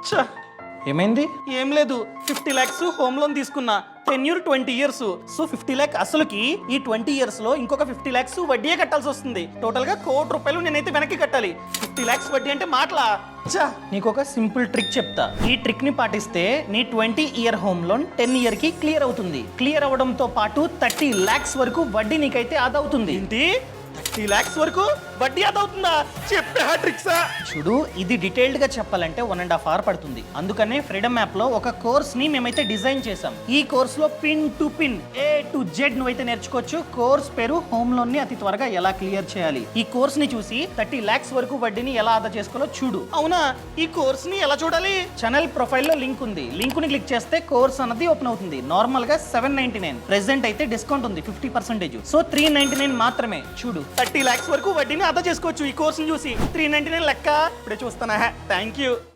ఛ, ఏమైంది? ఏం లేదు 50 lakhs హోమ్ లోన్ తీసుకున్నా. Tenure 20 years. సో 50 lakh అసలుకి ఈ 20 years లో ఇంకొక 50 lakhs వడ్డీయే కట్టాల్సి వస్తుంది. టోటల్ గా ₹1,00,00,000 నేనైతే వెనక్కి కట్టాలి. 50 lakhs వడ్డీ అంటే మాటలా? నీకు ఒక సింపుల్ ట్రిక్ చెప్తా. ఈ ట్రిక్ ని పాటిస్తే నీ 20-year హోమ్ లోన్ 10 year కి క్లియర్ అవుతుంది. క్లియర్ అవడంతో పాటు 30 lakhs వరకు వడ్డీ నీకైతే ఆదవుతుంది. ఏంటి 30 lakhs వరకు వడ్డీ అదవుతుందా? చెప్పే ట్రిక్సా? చూడు, ఇది డీటెయిల్డ్ గా చెప్పాలంటే 1.5 hours పడుతుంది. అందుకనే ఫ్రీడమ్ యాప్ లో ఒక కోర్స్ ని మేమైతే డిజైన్ చేసాం. ఈ కోర్స్ లో pin to pin A to Z నువ్వైతే నేర్చుకోవచ్చు. కోర్స్ పేరు హోమ్ లోన్ ని అతి త్వరగా ఎలా క్లియర్ చేయాలి. ఈ కోర్స్ ని చూసి 30 lakhs వరకు వడ్డీని ఎలా ఆదా చేసుకోవాలో చూడు. అవునా? ఈ కోర్స్ ని ఎలా చూడాలి? ఛానల్ ప్రొఫైల్ లో లింక్ ఉంది. లింక్ ని క్లిక్ చేస్తే కోర్స్ అన్నది ఓపెన్ అవుతుంది. నార్మల్ గా 799, ప్రెసెంట్ అయితే డిస్కౌంట్ ఉంది 50%. సో 399 మాత్రమే. చూడు, 30 lakhs వరకు వడ్డీని అదా చేసుకోవచ్చు ఈ కోర్సుని చూసి. 399 లెక్క ఇప్పుడే చూస్తానా? Thank you.